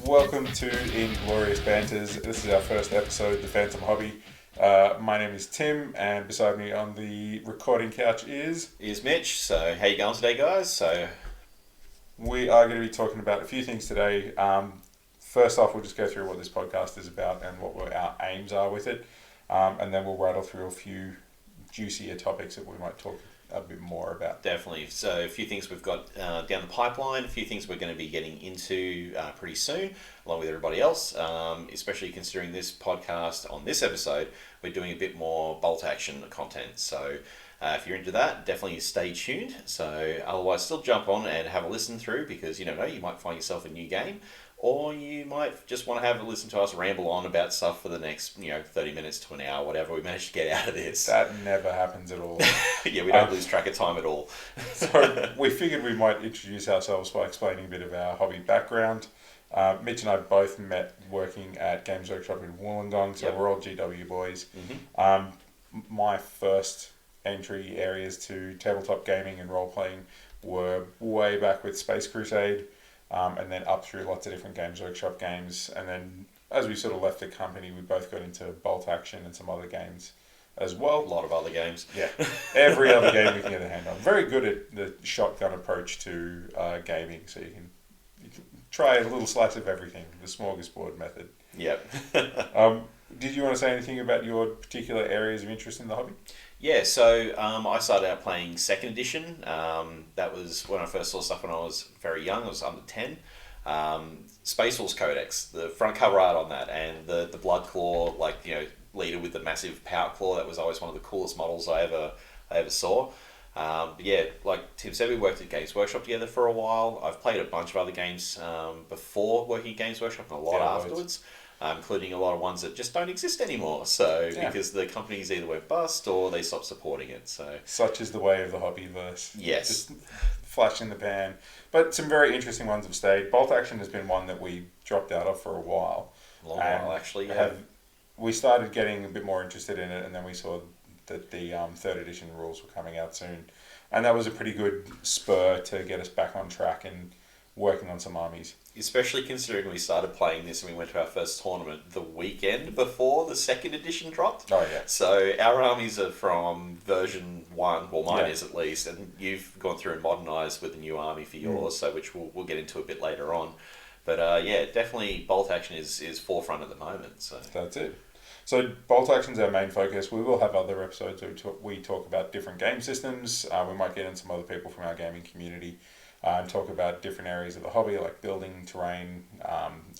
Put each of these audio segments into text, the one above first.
Welcome to Inglorious Banters. This is our first episode, The Phantom Hobby. My name is Tim, and beside me on the recording couch is Mitch. So, how you going today, guys? We are going to be talking about a few things today. First off, we'll just go through what this podcast is about and what our aims are with it. And then we'll rattle through a few juicier topics that we might talk a bit more about. Definitely. So a few things we've got down the pipeline, a few things we're going to be getting into pretty soon, along with everybody else, especially considering this podcast on this episode, we're doing a bit more bolt action content. So if you're into that, definitely stay tuned. So otherwise, still jump on and have a listen through, because you never know, you might find yourself a new game. Or you might just want to have a listen to us ramble on about stuff for the next, 30 minutes to an hour, whatever we manage to get out of this. That never happens at all. Yeah, we don't lose track of time at all. So we figured we might introduce ourselves by explaining a bit of our hobby background. Mitch and I both met working at Games Workshop in Wollongong, so we're all GW boys. Mm-hmm. My first entry areas to tabletop gaming and role-playing were way back with Space Crusade. And then up through lots of different Games Workshop games. And then as we sort of left the company, we both got into bolt action and some other games as well. A lot of other games. Yeah, every other game we can get a hand on. Very good at the shotgun approach to gaming, so you can try a little slice of everything, the smorgasbord method. Yep. Did you want to say anything about your particular areas of interest in the hobby? Yeah, so I started out playing 2nd edition. That was when I first saw stuff when I was very young. I was under 10. Space Force Codex, the front cover art on that, and the Blood Claw, leader with the massive power claw. That was always one of the coolest models I ever saw. But yeah, like Tim said, we worked at Games Workshop together for a while. I've played a bunch of other games before working at Games Workshop, and a lot afterwards. Including a lot of ones that just don't exist anymore. So because the companies either went bust or they stopped supporting it. So such is the way of the hobbyverse. Yes, just flash in the pan. But some very interesting ones have stayed. Bolt action has been one that we dropped out of for a while. Long while, actually. Yeah. We started getting a bit more interested in it, and then we saw that the 3rd edition rules were coming out soon, and that was a pretty good spur to get us back on track and working on some armies. Especially considering we started playing this and we went to our first tournament the weekend before the 2nd edition dropped. Oh, yeah. So our armies are from version 1, well mine is at least, and you've gone through and modernised with a new army for yours, so which we'll get into a bit later on. But definitely bolt action is forefront at the moment. So that's it. So bolt action is our main focus. We will have other episodes where we talk about different game systems. We might get in some other people from our gaming community and talk about different areas of the hobby, like building, terrain,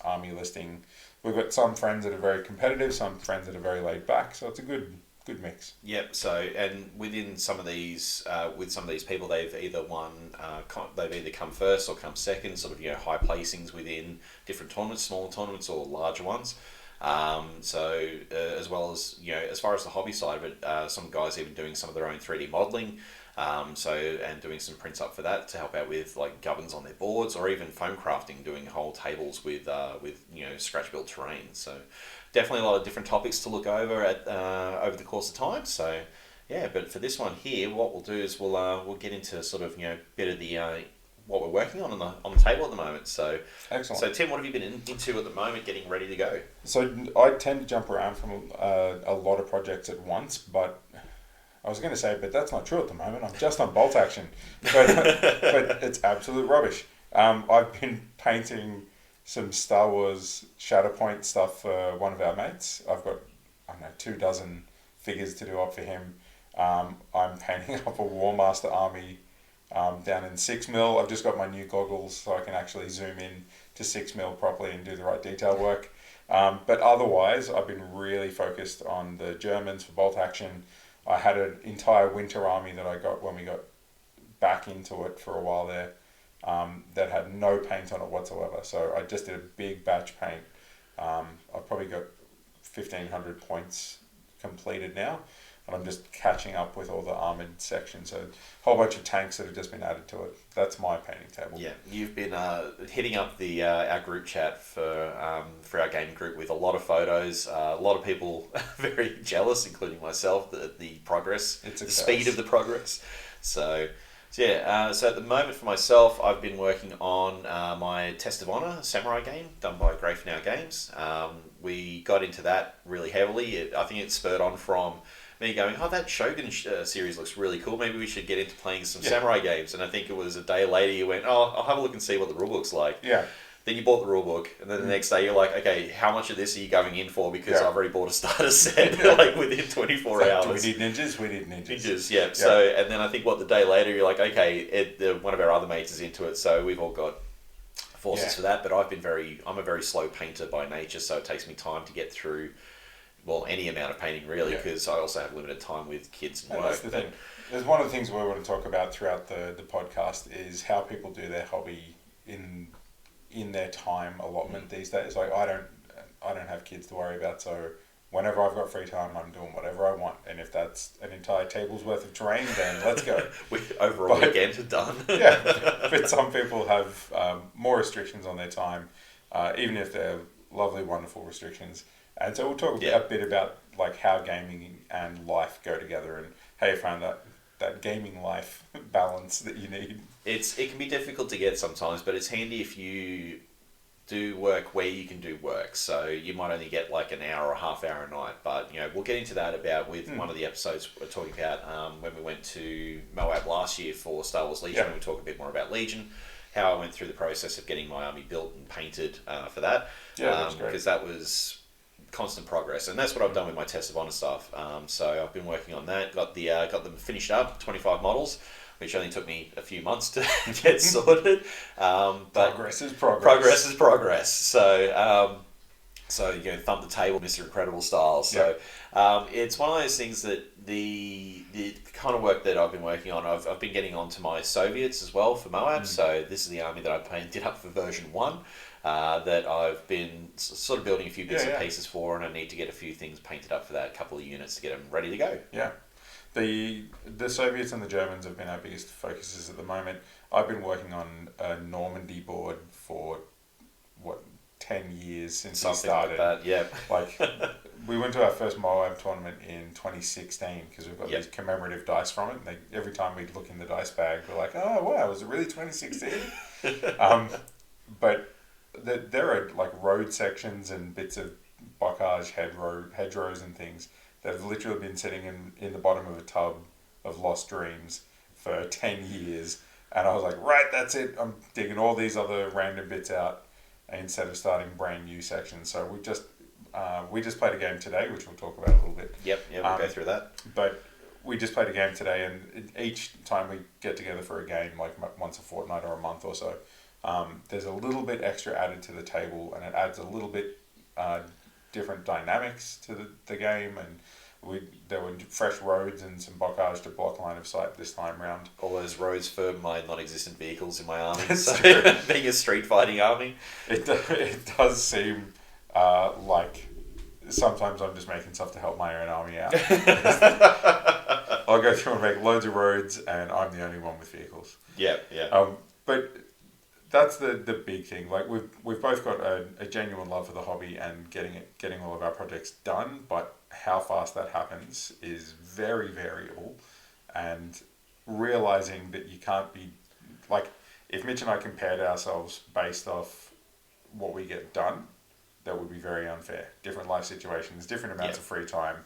army listing. We've got some friends that are very competitive, some friends that are very laid back, so it's a good mix. Yep. So, and within some of these, with some of these people, they've either come first or come second, sort of high placings within different tournaments, smaller tournaments or larger ones. As well as as far as the hobby side of it, some guys even doing some of their own 3D modelling. And doing some prints up for that to help out with like governs on their boards, or even foam crafting, doing whole tables with scratch built terrain. So definitely a lot of different topics to look over at over the course of time. So yeah, but for this one here, what we'll do is we'll get into sort of bit of the what we're working on the table at the moment. So excellent. So Tim, what have you been into at the moment, getting ready to go? So I tend to jump around from a lot of projects at once, but I was going to say, but that's not true at the moment. I'm just on bolt action, but it's absolute rubbish. I've been painting some Star Wars Shatterpoint stuff for one of our mates. I've got 24 figures to do up for him. I'm painting up a War Master army down in 6mm. I've just got my new goggles so I can actually zoom in to 6mm properly and do the right detail work. But otherwise, I've been really focused on the Germans for bolt action. I had an entire winter army that I got when we got back into it for a while there that had no paint on it whatsoever. So I just did a big batch paint. I've probably got 1,500 points completed now, and I'm just catching up with all the armoured sections. So a whole bunch of tanks that have just been added to it. That's my painting table. Yeah, you've been hitting up the our group chat for our gaming group with a lot of photos. A lot of people very jealous, including myself, the progress, the speed of the progress. So So at the moment for myself, I've been working on my Test of Honor samurai game done by Graph Now Games. We got into that really heavily. I think it spurred on from me going, oh, that Shogun series looks really cool. Maybe we should get into playing some samurai games. And I think it was a day later you went, oh, I'll have a look and see what the rulebook's like. Yeah. Then you bought the rulebook, and then the next day you're like, okay, how much of this are you going in for? Because I've already bought a starter set like within 24 hours. Do we need ninjas? We need ninjas. Ninjas, yeah. So, and then I think the day later you're like, okay, one of our other mates is into it, so we've all got forces for that. But I'm a very slow painter by nature, so it takes me time to get through, any amount of painting really, because I also have limited time with kids and work. That's the thing. There's one of the things we want to talk about throughout the podcast is how people do their hobby in their time allotment these days. Like I don't have kids to worry about, so whenever I've got free time, I'm doing whatever I want, and if that's an entire table's worth of terrain, then let's go. Weekend done. But some people have more restrictions on their time, even if they're lovely, wonderful restrictions. And so we'll talk a bit about like how gaming and life go together, and how you find that gaming life balance that you need. It can be difficult to get sometimes, but it's handy if you do work where you can do work. So you might only get like an hour or a half hour a night, but we'll get into that with one of the episodes we're talking about when we went to Moab last year for Star Wars Legion, and we talk a bit more about Legion, how I went through the process of getting my army built and painted for that. That's great. Because that was constant progress, and that's what I've done with my Test of Honor stuff. So I've been working on that, got them finished up, 25 models, which only took me a few months to get sorted. But progress is progress. Progress is progress. So thump the table, Mr. Incredible style. So it's one of those things that the kind of work that I've been working on, I've been getting onto my Soviets as well for Moab. So this is the army that I painted up for version 1. That I've been sort of building a few bits and pieces for, and I need to get a few things painted up for that, a couple of units to get them ready to go. Yeah. The Soviets and the Germans have been our biggest focuses at the moment. I've been working on a Normandy board for 10 years since we started. Like that, Like we went to our first Moab tournament in 2016 because we've got these commemorative dice from it. And every time we look in the dice bag, we're like, oh wow, was it really 2016? But there are like road sections and bits of bocage, hedgerows and things that have literally been sitting in the bottom of a tub of Lost Dreams for 10 years. And I was like, right, that's it. I'm digging all these other random bits out instead of starting brand new sections. So we just played a game today, which we'll talk about a little bit. We'll go through that. But we just played a game today, and each time we get together for a game, like once a fortnight or a month or so, there's a little bit extra added to the table, and it adds a little bit different dynamics to the game, and there were fresh roads and some bocage to block line of sight this time round. All those roads for my non-existent vehicles in my army. So True. Being a street fighting army, it does seem like sometimes I'm just making stuff to help my own army out. I'll go through and make loads of roads, and I'm the only one with vehicles. But that's the big thing. Like we've both got a genuine love for the hobby and getting all of our projects done, but how fast that happens is very variable, and realizing that you can't be like, if Mitch and I compared ourselves based off what we get done, that would be very unfair. Different life situations, different amounts of free time,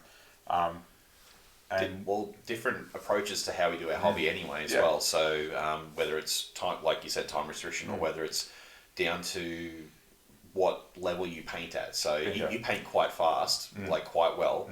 and different approaches to how we do our hobby anyway as well. So whether it's time, like you said, time restriction, or whether it's down to what level you paint at. So you paint quite fast, like quite well.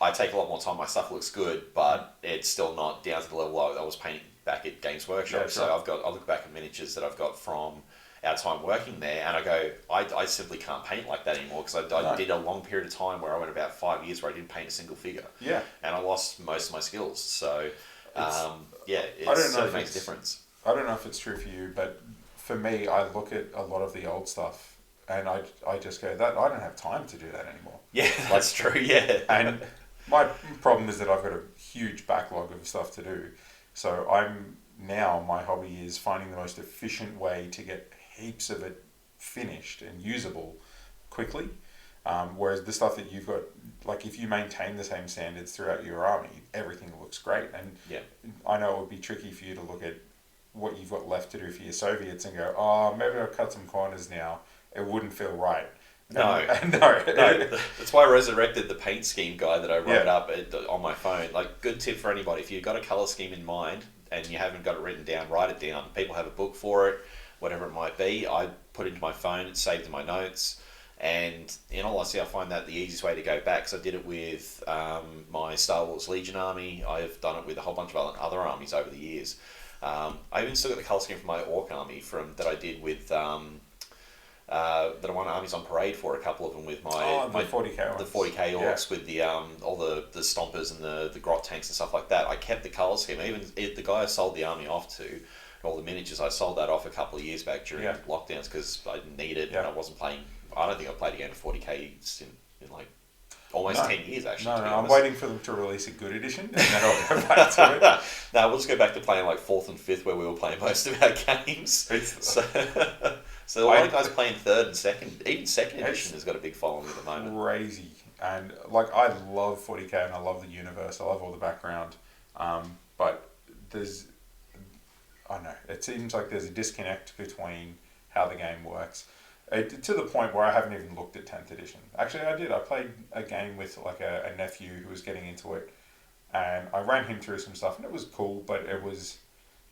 I take a lot more time. My stuff looks good, but it's still not down to the level I was painting back at Games Workshop. So I look back at miniatures that I've got from our time working there, and I go, I simply can't paint like that anymore, because I did a long period of time where I went about 5 years where I didn't paint a single figure. And I lost most of my skills. So it certainly makes a difference. I don't know if it's true for you, but for me, I look at a lot of the old stuff and I just go, that I don't have time to do that anymore. That's true. And my problem is that I've got a huge backlog of stuff to do. So my hobby is finding the most efficient way to get heaps of it finished and usable quickly. Whereas the stuff that you've got, like if you maintain the same standards throughout your army, everything looks great. And I know it would be tricky for you to look at what you've got left to do for your Soviets and go, oh, maybe I'll cut some corners now. It wouldn't feel right. No. No. That's why I resurrected the paint scheme guy that I wrote up on my phone. Like, good tip for anybody. If you've got a colour scheme in mind and you haven't got it written down, write it down. People have a book for it, whatever it might be. I put it into my phone, it's saved in my notes. And in all honesty, I find that the easiest way to go back, because I did it with my Star Wars Legion army. I've done it with a whole bunch of other armies over the years. I even still got the colour scheme from my Orc army that I did with... that I won Armies on Parade for, a couple of them with my 40k the 40k orcs with the all the stompers and the grot tanks and stuff like that. I kept the colour scheme. Even the guy I sold the army off to, all the miniatures, I sold that off a couple of years back during lockdowns because I didn't need it and I wasn't playing. I don't think I played a game of 40k in like almost 10 years actually. No, I'm waiting for them to release a good edition and then I'll go back to it. No, we'll just go back to playing like 4th and 5th where we were playing most of our games. So a lot of guys playing 3rd and 2nd, even 2nd edition has got a big following at the moment. Crazy. And like I love 40k and I love the universe, I love all the background. But I don't know, it seems like there's a disconnect between how the game works. To the point where I haven't even looked at 10th edition. Actually, I did. I played a game with like a nephew who was getting into it, and I ran him through some stuff, and it was cool, but it was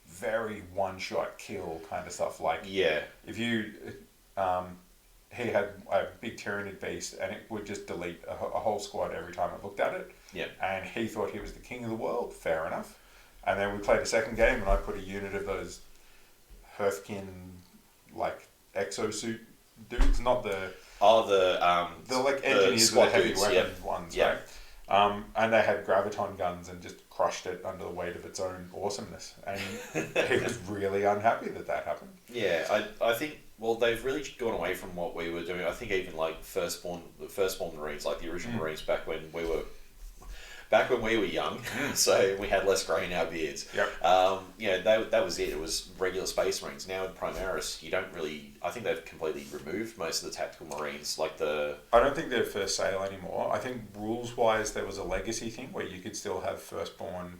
very one-shot kill kind of stuff. Like, if you, he had a big Tyranid beast, and it would just delete a whole squad every time it looked at it. And he thought he was the king of the world. Fair enough. And then we played a second game, and I put a unit of those Hearthkin like exosuit dudes, not the like engineers with the heavy weapon ones, right? And they had graviton guns and just crushed it under the weight of its own awesomeness, and he was really unhappy that happened. I think they've really gone away from what we were doing. I think even like the firstborn Marines, like the original Marines back when we were young, so we had less grey in our beards. That was it. It was regular Space Marines. Now in Primaris, you don't really... I think they've completely removed most of the tactical Marines. I don't think they're first sale anymore. I think rules-wise, there was a legacy thing where you could still have firstborn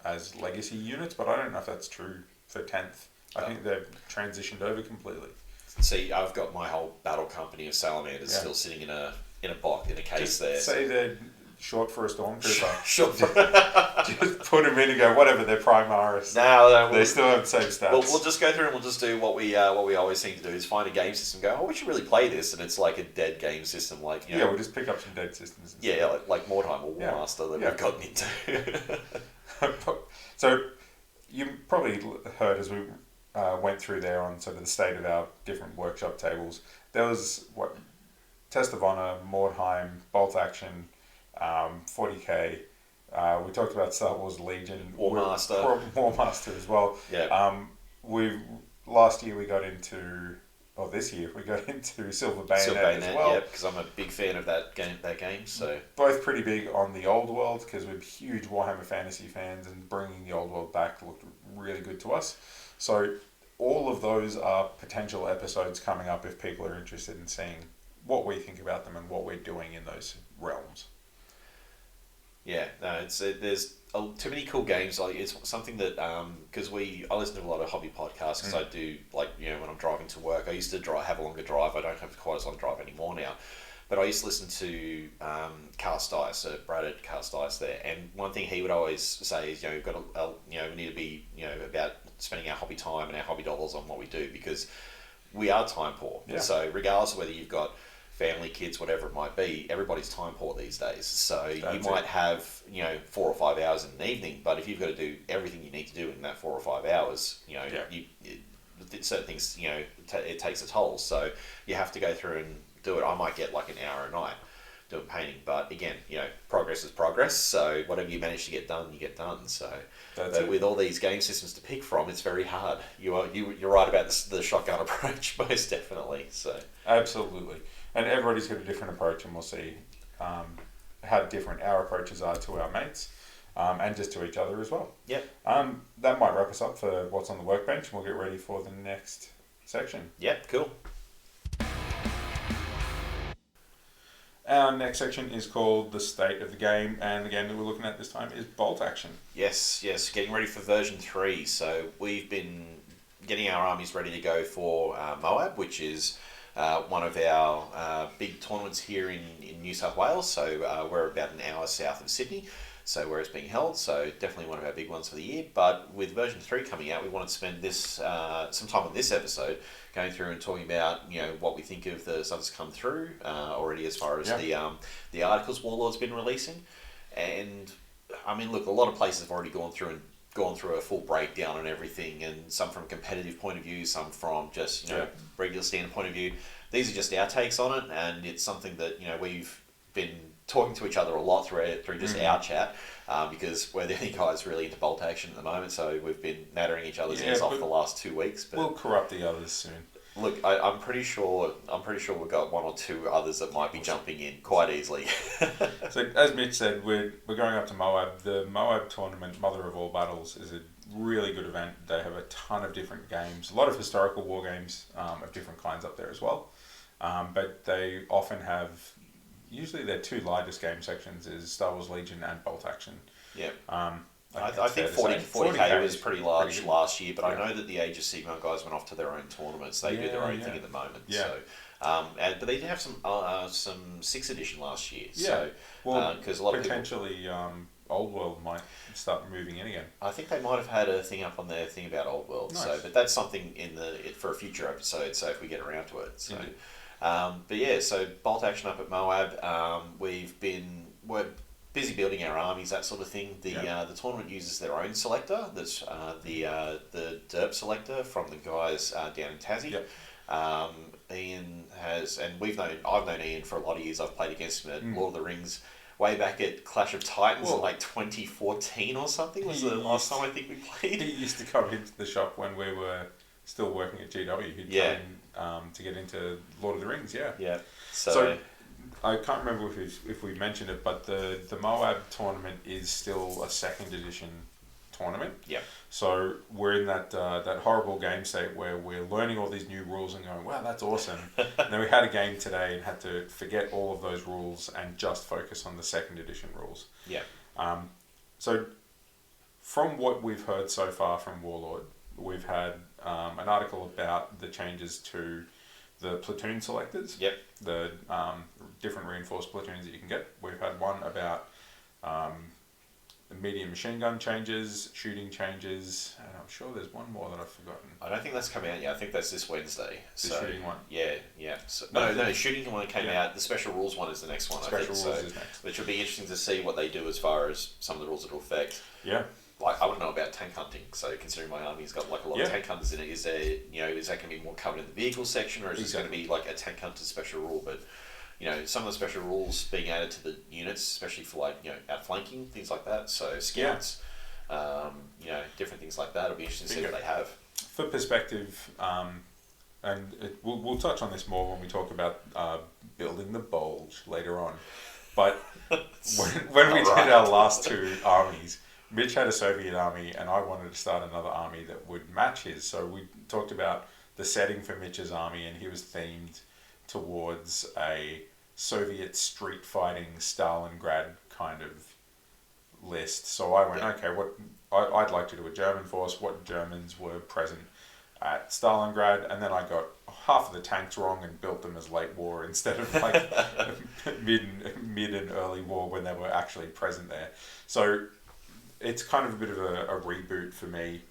as legacy units, but I don't know if that's true for 10th. I think they've transitioned over completely. See, I've got my whole battle company of salamanders still sitting in a box, in a case. Just there. Say they're short for a stormtrooper. Just put them in and go, whatever, they're Primaris. No, they still have the same stats. We'll just go through and we'll just do what we always seem to do, is find a game system and go, we should really play this, and it's like a dead game system. Like, we'll just pick up some dead systems. Like Mordheim or Warmaster that we've gotten into. So, you probably heard as we went through there on sort of the state of our different workshop tables, there was, Test of Honor, Mordheim, Bolt Action, 40k. We talked about Star Wars Legion, Warmaster as well. Last year we got into, this year we got into Silver Bayonet as well. Because I'm a big fan of that game. So both pretty big on the old world because we're huge Warhammer Fantasy fans, and bringing the old world back looked really good to us. So all of those are potential episodes coming up if people are interested in seeing what we think about them and what we're doing in those realms. There's too many cool games. Like, it's something that because I listen to a lot of hobby podcasts because I do, like, when I'm driving to work. I used to have a longer drive. I don't have quite as long a drive anymore now, but I used to listen to Cast Dice, Brad at Cast Dice there, and one thing he would always say is, we've got to, we need to be, about spending our hobby time and our hobby dollars on what we do, because we are time poor. So regardless of whether you've got family, kids, whatever it might be, everybody's time poor these days. So you might have 4 or 5 hours in an evening, but if you've got to do everything you need to do in that 4 or 5 hours, certain things, it takes a toll. So you have to go through and do it. I might get like an hour a night doing painting, but again, progress is progress. So whatever you manage to get done, you get done. So with all these game systems to pick from, it's very hard. You're right about the shotgun approach, most definitely. So absolutely. And everybody's got a different approach, and we'll see how different our approaches are to our mates, and just to each other as well. That might wrap us up for what's on the workbench, and we'll get ready for the next section. Cool. Our next section is called the state of the game, and the game that we're looking at this time is bolt action. Yes, getting ready for version 3. So we've been getting our armies ready to go for Moab, which is one of our big tournaments here in New South Wales. So we're about an hour south of Sydney, so where it's being held. So definitely one of our big ones for the year. But with version 3 coming out, we wanted to spend this some time on this episode going through and talking about what we think of the stuff that's come through already as far as the articles Warlord's been releasing. And I mean, look, a lot of places have already gone through a full breakdown on everything, and some from a competitive point of view, some from just regular standard point of view. These are just our takes on it, and it's something that we've been talking to each other a lot through just our chat, because we're the only guys really into bolt action at the moment. So we've been nattering each other's ears off the last 2 weeks. But we'll corrupt the others soon. Look, I'm pretty sure we've got one or two others that might be jumping in quite easily. So as Mitch said, we're going up to Moab. The Moab tournament, Mother of All Battles, is a really good event. They have a ton of different games, a lot of historical war games of different kinds up there as well. But they often have, usually their two largest game sections is Star Wars Legion and Bolt Action. Yeah. I think 40k was pretty large last year, but I know that the Age of Sigmar guys went off to their own tournaments. They do their own thing at the moment. Yeah. So, but they did have some 6th edition last year. Yeah. So, because a lot potentially of people, Old World might start moving in again. I think they might have had a thing up on their thing about Old World. Nice. So, but that's something for a future episode. So if we get around to it. So, but yeah, so bolt action up at Moab. We're busy building our armies, that sort of thing. The tournament uses their own selector. That's the derp selector from the guys down in Tassie. Yep. Ian has, and I've known Ian for a lot of years. I've played against him at Lord of the Rings way back at Clash of Titans in like 2014 or something was the last time I think we played. He used to come into the shop when we were still working at GW. He'd come in to get into Lord of the Rings. Yeah. So I can't remember if we mentioned it, but the Moab tournament is still a 2nd edition tournament. Yeah. So we're in that horrible game state where we're learning all these new rules and going, wow, that's awesome. And then we had a game today and had to forget all of those rules and just focus on the 2nd edition rules. Yeah. So from what we've heard so far from Warlord, we've had an article about the changes to the platoon selectors. Yep. The different reinforced platoons that you can get. We've had one about the medium machine gun changes, shooting changes, and I'm sure there's one more that I've forgotten. I don't think that's come out yet. I think that's this Wednesday. The shooting one? Yeah. So, no, the shooting one came out. The special rules one is the next one, Special rules is next. Which will be interesting to see what they do as far as some of the rules that will affect. Yeah. Like, I want to know about tank hunting. So, considering my army's got like a lot of tank hunters in it, is there, is that going to be more covered in the vehicle section, or is this going to be like a tank hunter special rule? But, some of the special rules being added to the units, especially for like, outflanking, things like that. So, scouts, different things like that. It'll be interesting to see what they have. For perspective, we'll touch on this more when we talk about building the bulge later on. But when we did our last 2 armies, Mitch had a Soviet army and I wanted to start another army that would match his. So we talked about the setting for Mitch's army, and he was themed towards a Soviet street fighting Stalingrad kind of list. So I went, okay, I'd like to do a German force, what Germans were present at Stalingrad, and then I got half of the tanks wrong and built them as late war instead of like mid and early war when they were actually present there. So it's kind of a bit of a reboot for me,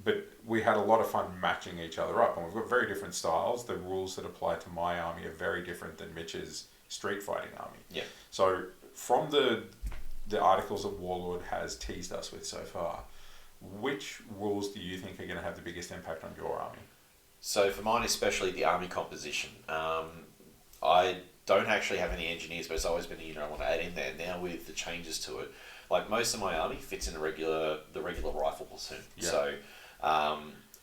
but we had a lot of fun matching each other up, and we've got very different styles. The rules that apply to my army are very different than Mitch's street fighting army. Yeah. So from the articles that Warlord has teased us with so far, which rules do you think are going to have the biggest impact on your army? So for mine, especially the army composition, I don't actually have any engineers, but it's always been a unit I want to add in there. Now with the changes to it, like most of my army fits in the regular rifle platoon. Yeah. So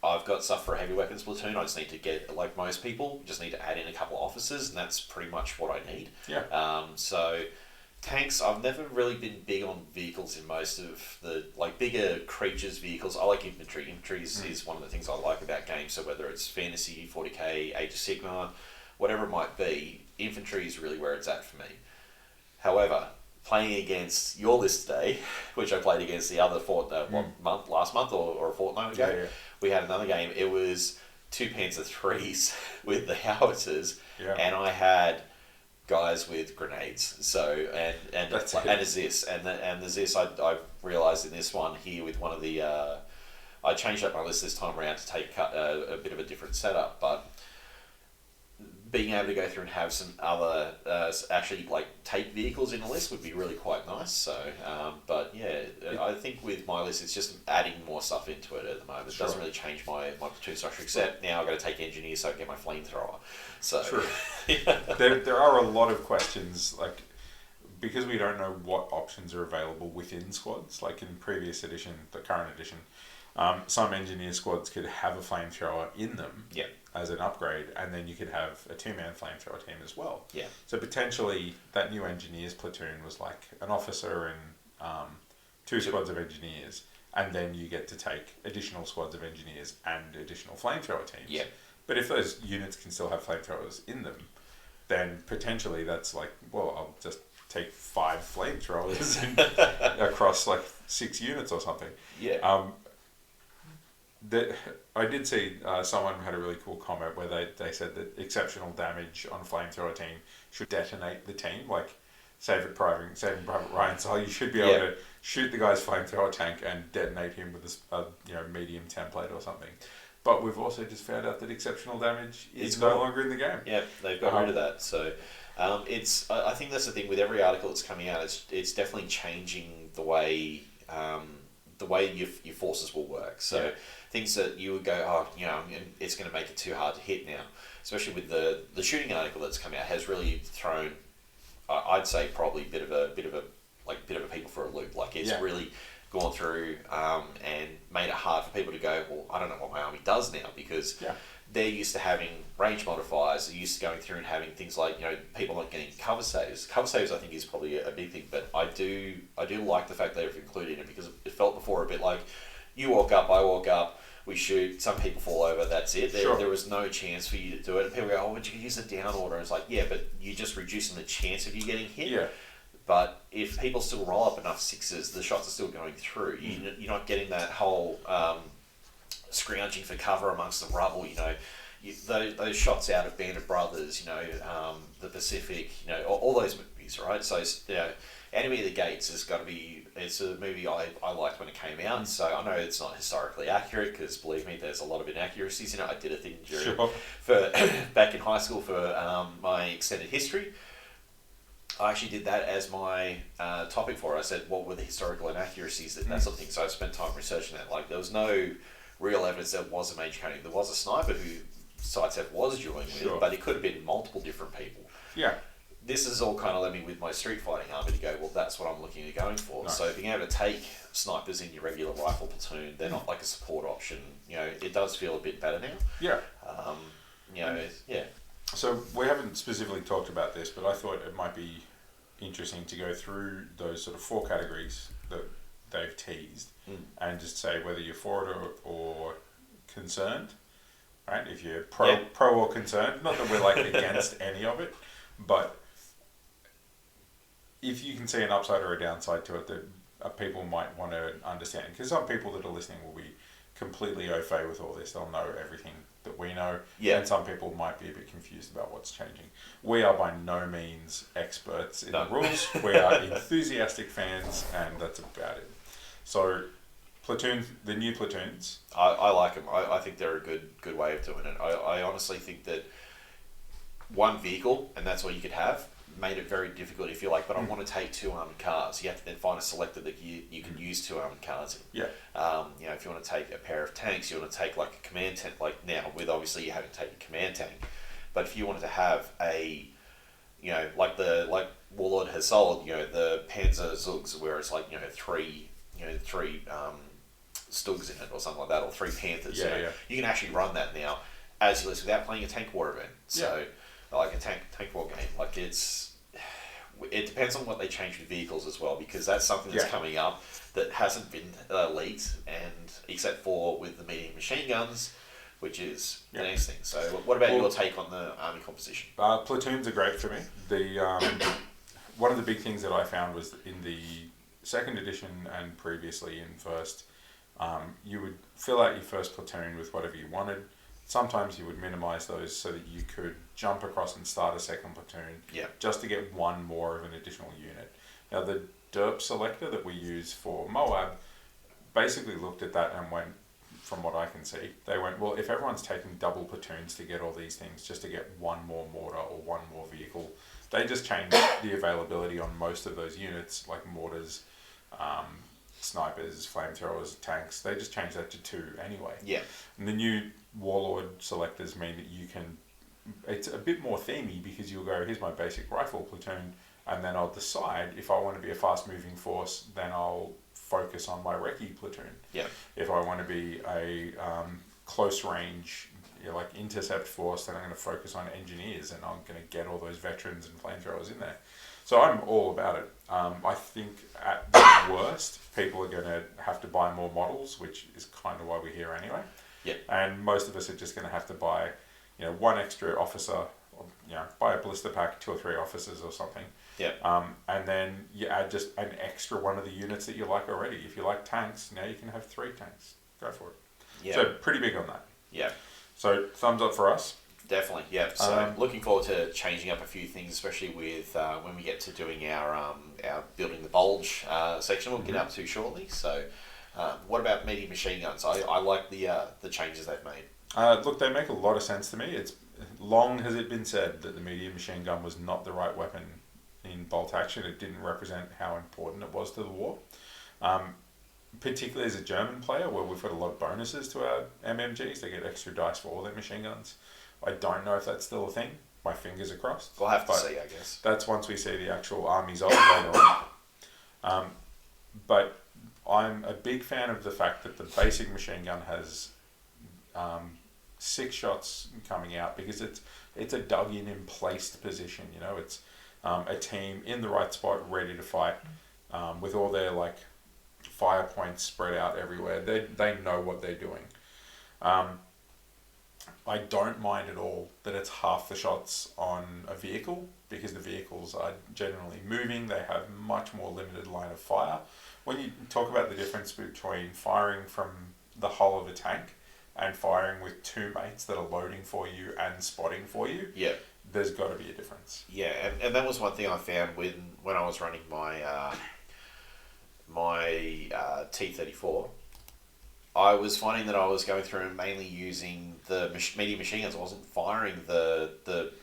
I've got stuff for a heavy weapons platoon. I just need to get, like most people, just need to add in a couple of officers, and that's pretty much what I need. Yeah. So tanks, I've never really been big on vehicles in most of the bigger creatures vehicles. I like infantry. Infantry is one of the things I like about games. So whether it's fantasy, 40k, Age of Sigmar, whatever it might be, infantry is really where it's at for me. However, playing against your list today, which I played against the other last month or a fortnight ago, we had another game. It was 2 Panzer IIIs with the howitzers, and I had guys with grenades. So and a Zis, and the Zis I realised in this one here with one of the I changed up my list this time around to take a bit of a different setup, but being able to go through and have some other actually like take vehicles in a list would be really quite nice. So, but yeah, I think with my list, it's just adding more stuff into it at the moment. It doesn't really change my platoon structure, except now I've got to take engineers so I can get my flamethrower. So, there are a lot of questions, like, because we don't know what options are available within squads. Like in previous edition, the current edition, some engineer squads could have a flamethrower in them as an upgrade, and then you could have a 2-man flamethrower team as well. Yeah. So potentially that new engineers platoon was like an officer and 2 squads of engineers, and then you get to take additional squads of engineers and additional flamethrower teams. Yeah. But if those units can still have flamethrowers in them, then potentially that's like, well, I'll just take 5 flamethrowers across like 6 units or something. Yeah. I did see someone had a really cool comment where they said that exceptional damage on a flamethrower team should detonate the team, like Saving Private Ryan style. You should be able to shoot the guy's flamethrower tank and detonate him with a medium template or something. But we've also just found out that exceptional damage is no longer in the game. Yeah, they've got rid of that. So I think that's the thing with every article that's coming out. It's definitely changing the way your forces will work. So things that you would go, it's going to make it too hard to hit now. Especially with the shooting article that's come out has really thrown, I'd say probably a bit of a people for a loop. Like it's really gone through and made it hard for people to go, well, I don't know what my army does now, because they're used to having range modifiers. They're used to going through and having things like, people not getting cover saves. Cover saves, I think, is probably a big thing, but I do like the fact that they've included it, because it felt before a bit like you walk up, I walk up, we shoot, some people fall over, that's it. There was no chance for you to do it. And people go, but you can use the down order. And it's like, but you're just reducing the chance of you getting hit. Yeah. But if people still roll up enough 6s, the shots are still going through. You're not getting that whole scrounging for cover amongst the rubble. Those shots out of Band of Brothers, the Pacific, all those movies, right? So Enemy of the Gates has got to be. It's a movie I liked when it came out. So I know it's not historically accurate, because believe me, there's a lot of inaccuracies in it. I did a thing for back in high school for my extended history. I actually did that as my topic for it. I said, what were the historical inaccuracies, that sort of thing. So I spent time researching that. Like, there was no real evidence there was a major casualty. There was a sniper who Sidestep was dueling with, but it could have been multiple different people. Yeah. This is all kind of led me with my street fighting army to go, well, that's what I'm looking at going for. Nice. So being able to take snipers in your regular rifle platoon, they're not like a support option. It does feel a bit better now. Yeah. So we haven't specifically talked about this, but I thought it might be interesting to go through those sort of 4 categories that they've teased and just say whether you're for it or concerned, right? If you're pro or concerned, not that we're like against any of it, but if you can see an upside or a downside to it that people might want to understand, because some people that are listening will be completely au fait with all this. They'll know everything that we know, and some people might be a bit confused about what's changing. We are by no means experts in the rules. We are enthusiastic fans, and that's about it. So, the new platoons. I like them. I think they're a good way of doing it. I honestly think that one vehicle, and that's all you could have, made it very difficult if you're like, but I want to take 2 armoured cars. You have to then find a selector that you can use 2 armoured cars in. If you want to take a pair of tanks, you want to take like a command tank, like now with obviously you having to take a command tank. But if you wanted to have a, like Warlord has sold, the Panzer Zugs, where it's like, 3 Stugs in it or something like that, or 3 Panthers. You can actually run that now as you list without playing a tank war event. So like a tank war game, like it depends on what they change with vehicles as well, because that's something that's coming up that hasn't been elite, and except for with the medium machine guns, which is the next thing. So what about your take on the army composition? Platoons are great for me. One of the big things that I found was in the second edition and previously in first, you would fill out your first platoon with whatever you wanted. Sometimes you would minimize those so that you could jump across and start a second platoon just to get one more of an additional unit. Now the derp selector that we use for Moab basically looked at that and went, from what I can see, they went, well, if everyone's taking double platoons to get all these things just to get one more mortar or one more vehicle, they just changed the availability on most of those units, like mortars, snipers, flamethrowers, tanks. They just changed that to 2 anyway. Yeah. And the new Warlord selectors mean that you can, it's a bit more themey because you'll go, here's my basic rifle platoon, and then I'll decide if I want to be a fast moving force, then I'll focus on my recce platoon. Yeah. If I want to be a close range, like intercept force, then I'm going to focus on engineers, and I'm going to get all those veterans and flamethrowers in there. So I'm all about it. I think at the worst, people are going to have to buy more models, which is kind of why we're here anyway. Yeah. And most of us are just going to have to buy, one extra officer, or, buy a blister pack, 2 or 3 officers or something. Yeah. And then you add just an extra one of the units that you like already. If you like tanks, now you can have 3 tanks. Go for it. Yeah. So pretty big on that. Yeah. So thumbs up for us. Definitely, yeah. So looking forward to changing up a few things, especially with when we get to doing our building the bulge section. We'll get up to shortly. So, what about medium machine guns? I like the changes they've made. Look, they make a lot of sense to me. It's long has it been said that the medium machine gun was not the right weapon in bolt action. It didn't represent how important it was to the war. Particularly as a German player, where we've got a lot of bonuses to our MMGs, they get extra dice for all their machine guns. I don't know if that's still a thing. My fingers are crossed. We'll have to see, I guess. That's once we see the actual armies of later on. But I'm a big fan of the fact that the basic machine gun has 6 shots coming out, because it's a dug in placed position. It's a team in the right spot, ready to fight, with all their fire points spread out everywhere. They know what they're doing. I don't mind at all that it's half the shots on a vehicle, because the vehicles are generally moving. They have much more limited line of fire. When you talk about the difference between firing from the hull of a tank and firing with 2 mates that are loading for you and spotting for you, there's got to be a difference. Yeah, and that was one thing I found when I was running my T-34. I was finding that I was going through and mainly using the medium machine guns. I wasn't firing the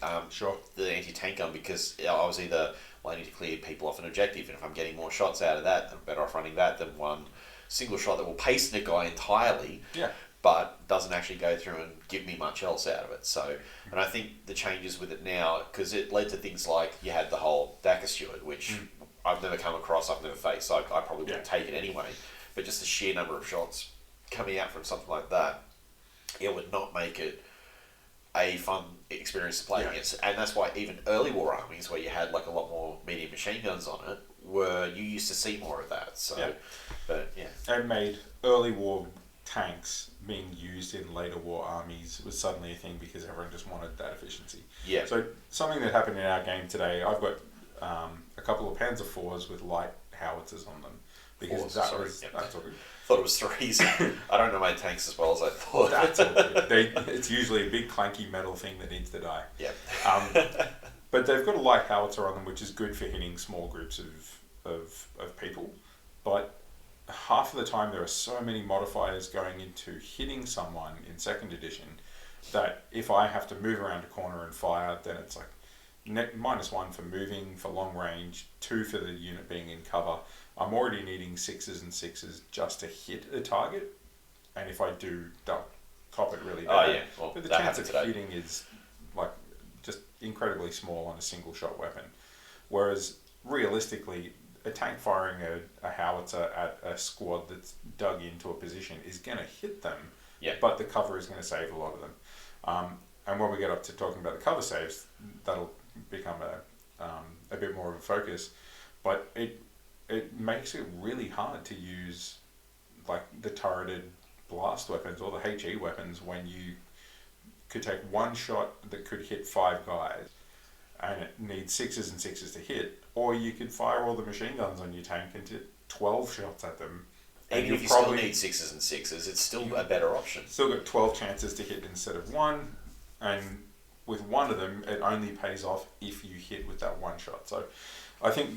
anti-tank gun, because I was either, I need to clear people off an objective, and if I'm getting more shots out of that, I'm better off running that than one single shot that will paste the guy entirely, but doesn't actually go through and give me much else out of it. So, and I think the changes with it now, because it led to things like you had the whole Dakar Steward, which I've never come across, I've never faced, so I probably wouldn't take it anyway. But just the sheer number of shots coming out from something like that, it would not make it a fun experience to play against. And that's why even early war armies, where you had a lot more medium machine guns on it, you used to see more of that. So, and made early war tanks being used in later war armies was suddenly a thing, because everyone just wanted that efficiency. Yeah. So something that happened in our game today, I've got a couple of Panzer IVs with light howitzers on them, because that's all good. Thought it was 3s. I don't know my tanks as well as I thought. That's all good. It's usually a big clanky metal thing that needs to die. Yeah. But they've got a light howitzer on them, which is good for hitting small groups of people. But half of the time there are so many modifiers going into hitting someone in second edition that if I have to move around a corner and fire, then it's -1 for moving for long range, 2 for the unit being in cover. I'm already needing 6s and 6s just to hit a target, and if I do, they'll cop it really bad. Oh yeah, well, but the chance of hitting is just incredibly small on a single shot weapon. Whereas realistically, a tank firing a howitzer at a squad that's dug into a position is going to hit them, but the cover is going to save a lot of them. And when we get up to talking about the cover saves, that'll become a bit more of a focus. But it makes it really hard to use the turreted blast weapons or the HE weapons when could take one shot that could hit 5 guys, and it needs 6s and 6s to hit, or you could fire all the machine guns on your tank and hit 12 shots at them. Even if you still need 6s and 6s, it's still a better option. Still got 12 chances to hit instead of 1, and with one of them, it only pays off if you hit with that one shot. So I think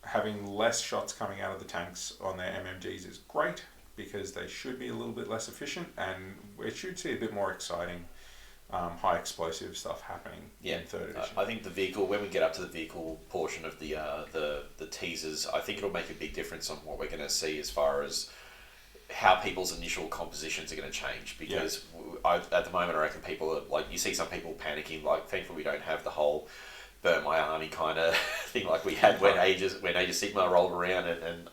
having less shots coming out of the tanks on their MMGs is great, because they should be a little bit less efficient, and we should see a bit more exciting, high explosive stuff happening in 3rd edition. I think the vehicle, when we get up to the vehicle portion of the teasers, I think it'll make a big difference on what we're going to see as far as how people's initial compositions are going to change. Because at the moment, I reckon people are, like, you see some people panicking, like, thankfully we don't have the whole burn my army kind of thing like we had when Age of Sigma rolled around and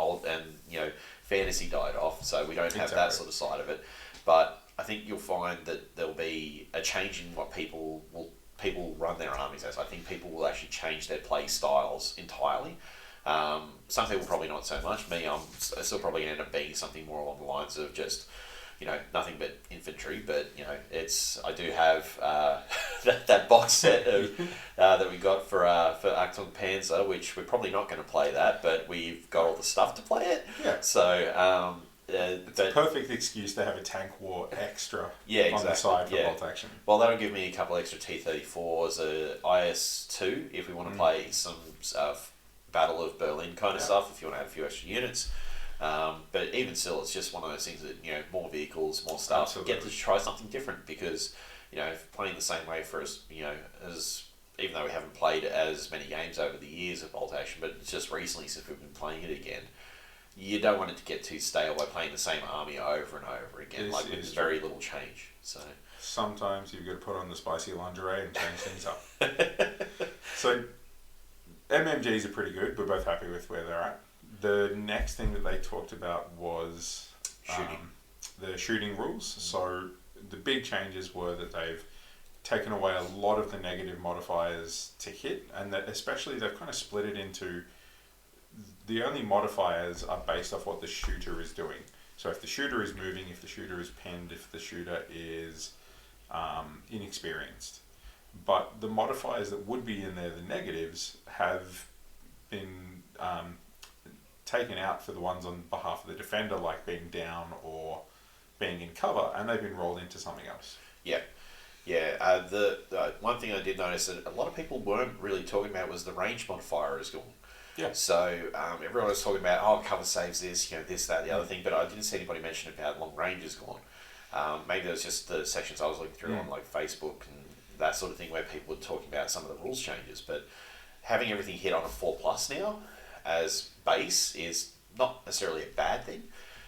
you know, fantasy died off, so we don't have that sort of side of it. But I think you'll find that there'll be a change in what people run their armies as. I think people will actually change their play styles entirely. Some people probably not so much. Me, I'm still probably going to end up being something more along the lines of just, you know, nothing but infantry. But, you know, I do have that box set of, that we got for Achtung Panzer, which we're probably not going to play that, but we've got all the stuff to play it. Yeah. So it's a perfect excuse to have a tank war extra on the side for bolt action. Well, that'll give me a couple extra T-34s, IS-2 if we want to play some Battle of Berlin kind of stuff, if you want to add a few extra units. But even still, it's just one of those things that, you know, more vehicles, more stuff, Absolutely. get to try something different, because, you know, playing the same way for us, you know, as even though we haven't played as many games over the years of bolt action, but it's just recently since we've been playing it again, you don't want it to get too stale by playing the same army over and over again, like with very little change. So sometimes you've got to put on the spicy lingerie and change things up. So MMGs are pretty good. We're both happy with where they're at. The next thing that they talked about was the shooting rules. So the big changes were that they've taken away a lot of the negative modifiers to hit, and that especially they've kind of split it into the only modifiers are based off what the shooter is doing. So if the shooter is moving, if the shooter is pinned, if the shooter is inexperienced. But the modifiers that would be in there, the negatives, have been taken out for the ones on behalf of the defender, like being down or being in cover, and they've been rolled into something else. Yeah. Yeah, the one thing I did notice that a lot of people weren't really talking about was the range modifier is gone. Yeah. So everyone was talking about, cover saves this, you know, this, that, the other thing, but I didn't see anybody mention about long range is gone. Maybe it was just the sections I was looking through on like Facebook and that sort of thing where people were talking about some of the rules changes, but having everything hit on a 4+ now as base is not necessarily a bad thing.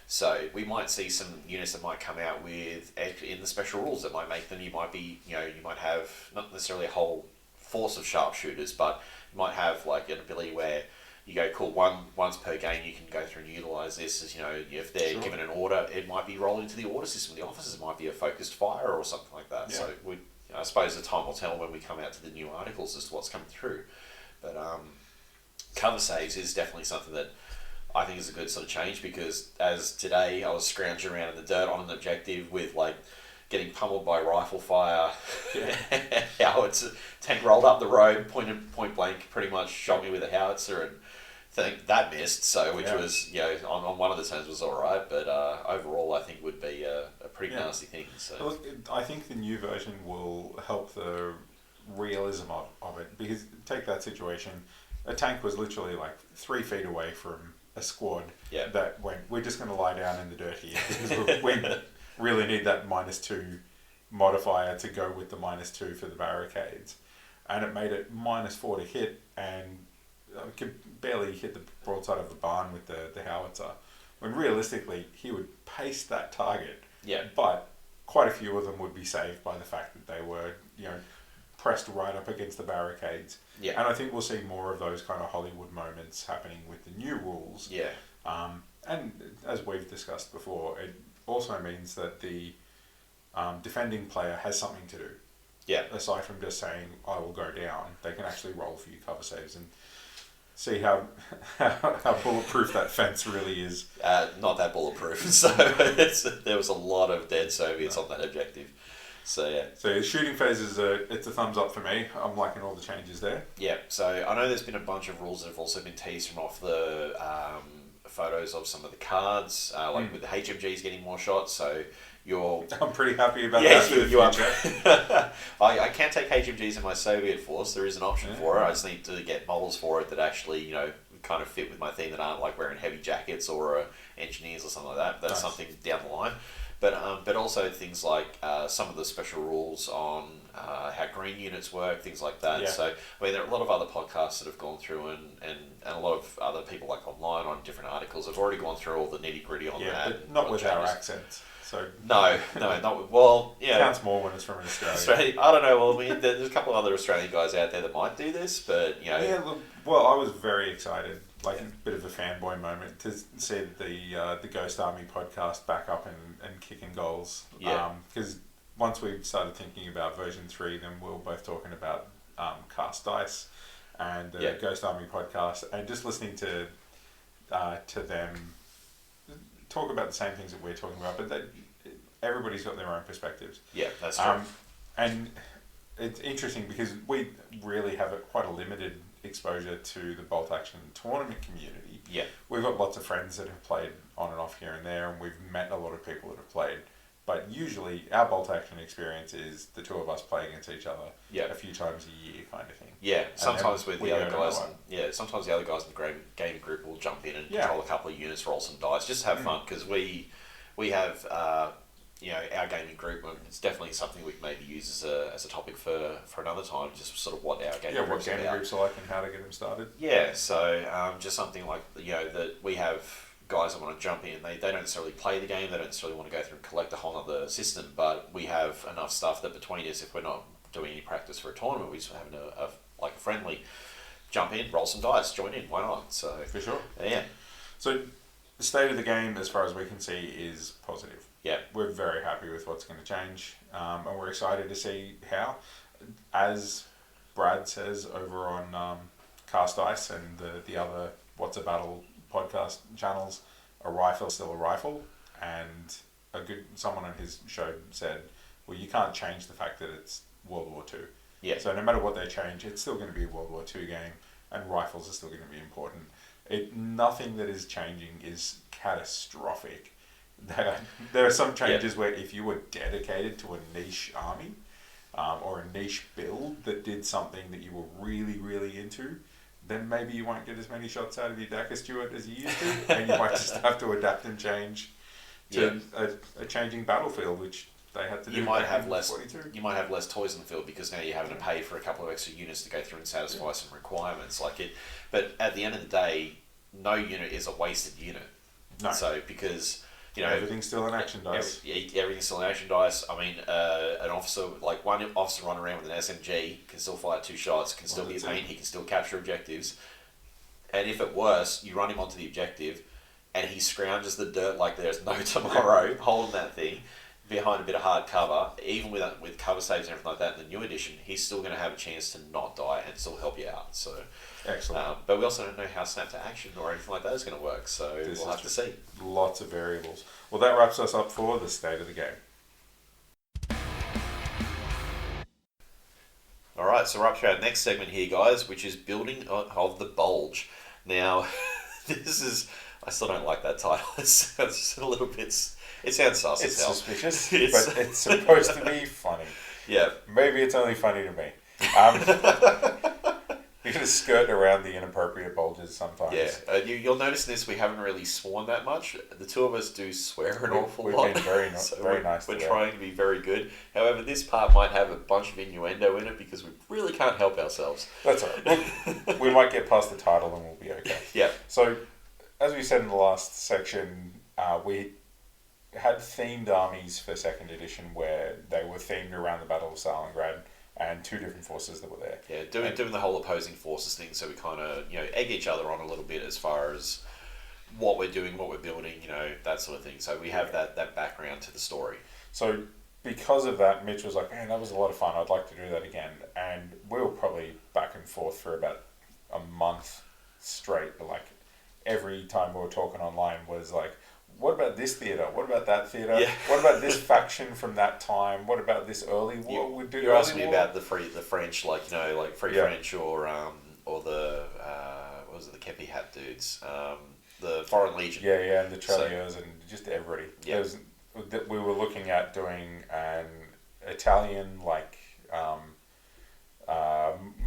So we might see some units that might come out with in the special rules that might make them, you might have not necessarily a whole force of sharpshooters, but you might have like an ability where you go, cool, once per game you can go through and utilise this as, you know, if they're given an order, it might be rolled into the order system. The officers might be a focused fire or something like that. Yeah. So I suppose the time will tell when we come out to the new articles as to what's coming through. But cover saves is definitely something that I think is a good sort of change, because as today I was scrounging around in the dirt on an objective with like getting pummeled by rifle fire. Howitzer tank rolled up the road, point blank, pretty much shot me with a howitzer, and think that missed. So which was, you know, on one of the turns was all right, but overall I think would be a pretty nasty thing. So look, I think the new version will help the realism of it, because take that situation, a tank was literally like 3 feet away from a squad that went, we're just going to lie down in the dirt here because we really need that -2 modifier to go with the -2 for the barricades, and it made it -4 to hit, and could barely hit the broadside of the barn with the howitzer, when realistically he would paste that target, but quite a few of them would be saved by the fact that they were, you know, pressed right up against the barricades. And I think we'll see more of those kind of Hollywood moments happening with the new rules. And as we've discussed before, it also means that the defending player has something to do. Aside from just saying, I will go down, they can actually roll for you cover saves and see how bulletproof that fence really is. Not that bulletproof. So there was a lot of dead Soviets on that objective. So yeah. So the shooting phase it's a thumbs up for me. I'm liking all the changes there. Yeah. So I know there's been a bunch of rules that have also been teased from off the photos of some of the cards, like with the HMGs getting more shots. So you're... I'm pretty happy about that for the future. I can take HMGs in my Soviet force. There is an option for it. I just need to get models for it that actually, kind of fit with my theme that aren't like wearing heavy jackets or engineers or something like that. That's something down the line. But also things like some of the special rules on how green units work, things like that. Yeah. So I mean, there are a lot of other podcasts that have gone through and a lot of other people like online on different articles have already gone through all the nitty gritty on that. But not with our accents. So no, not well. Yeah, counts more when it's from Australia. I don't know. Well, I mean, there's a couple of other Australian guys out there that might do this, but Yeah, look, well, I was very excited, like a bit of a fanboy moment, to see the Ghost Army podcast back up and kicking goals. Yeah. Because once we started thinking about version 3, then we were both talking about cast dice and the Ghost Army podcast, and just listening to them talk about the same things that we're talking about, but everybody's got their own perspectives. Yeah, that's true. And it's interesting because we really have quite a limited exposure to the bolt action tournament community. Yeah. We've got lots of friends that have played on and off here and there, and we've met a lot of people that have played. But usually our bolt action experience is the two of us playing against each other a few times a year kind of thing. Yeah, sometimes with the other guys. Sometimes the other guys in the gaming group will jump in and control a couple of units, roll some dice, just have fun, because we have our gaming group. It's definitely something we can maybe use as a topic for another time. Just sort of what our gaming groups are like and how to get them started. Yeah, so just something like that we have guys that want to jump in. They don't necessarily play the game. They don't necessarily want to go through and collect a whole other system. But we have enough stuff that between us, if we're not doing any practice for a tournament, we're just having a friendly jump in, roll some dice, join in. Why not? So for sure. Yeah. So the state of the game, as far as we can see, is positive. Yeah. We're very happy with what's going to change, and we're excited to see how. As Brad says over on Cast Ice and the other What's a Battle podcast channels, a rifle is still a rifle, and someone on his show said, well, you can't change the fact that it's World War II. Yeah. So no matter what they change, it's still going to be a World War II game, and rifles are still going to be important. Nothing that is changing is catastrophic. There are some changes where if you were dedicated to a niche army or a niche build that did something that you were really, really into, then maybe you won't get as many shots out of your Daka Stewart as you used to, and you might just have to adapt and change to a changing battlefield, which they had to do. You might have less toys in the field because now you're having to pay for a couple of extra units to go through and satisfy some requirements like it. But at the end of the day, no unit is a wasted unit. No. So because everything's still an action dice. Everything's still an action dice. I mean, one officer running around with an SMG can still fire 2 shots, can still be a pain, he can still capture objectives. And if at worst, you run him onto the objective and he scrounges the dirt like there's no tomorrow, holding that thing behind a bit of hard cover, even with cover saves and everything like that in the new edition, he's still going to have a chance to not die and still help you out. So excellent. But we also don't know how snap to action or anything like that is going to work, so we'll have to see. Lots of variables. Well, that wraps us up for the state of the game. Alright, so we're up to our next segment here, guys, which is building of the bulge. Now, I still don't like that title. It's just a little bit... It sounds sus as hell. It's suspicious, but it's supposed to be funny. Yeah. Maybe it's only funny to me. You're going to skirt around the inappropriate bulges sometimes. Yeah. You'll notice in this we haven't really sworn that much. The two of us do swear an awful lot. We've been very nice. We're trying to be very good. However, this part might have a bunch of innuendo in it because we really can't help ourselves. That's all right. We might get past the title and we'll be okay. Yeah. So, as we said in the last section, we had themed armies for 2nd edition where they were themed around the Battle of Stalingrad and 2 different forces that were there. Yeah, doing the whole opposing forces thing, so we kind of egg each other on a little bit as far as what we're doing, what we're building, that sort of thing. So we have that background to the story. So because of that, Mitch was like, man, that was a lot of fun. I'd like to do that again. And we were probably back and forth for about a month straight. Like every time we were talking online was like, what about this theatre? What about that theatre? Yeah. What about this faction from that time? What about this early war? You're asking me about the French, like Free Yeah. French or the what was it, the Kepi hat dudes, the Foreign Legion. Yeah, and the Travellers and just everybody. Yeah. We were looking at doing an Italian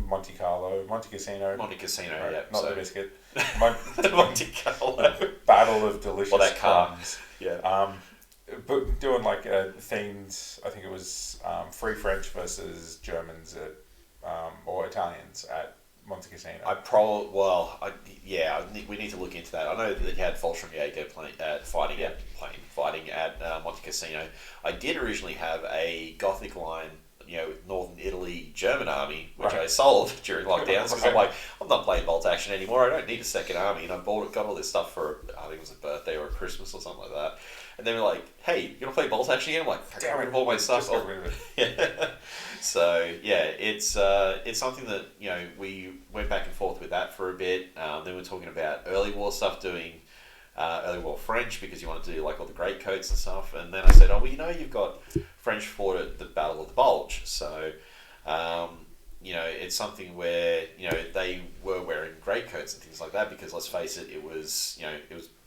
Monte Cassino. Monte Cassino, Right, yeah. not the biscuit. Monte Carlo. Battle of delicious Or that car. crumbs. Yeah. But doing like themed, I think it was Free French versus Germans or Italians at Monte Cassino. We need to look into that. I know that you had Fallschirmjäger fighting at Monte Cassino. I did originally have a Gothic line, Northern Italy German army, which I sold during lockdowns because I'm like, I'm not playing bolt action anymore. I don't need a second army, and I got all this stuff for, I think it was a birthday or a Christmas or something like that. And they were like, "Hey, you gonna play bolt action again?" I'm like, "I got rid of all my stuff." Just got rid of it. Yeah. So yeah, it's something that we went back and forth with that for a bit. Then we're talking about early war stuff, doing early war French because you want to do like all the great coats and stuff. And then I said, you've got French fought at the Battle of the Bulge, so it's something where they were wearing great coats and things like that because let's face it, it was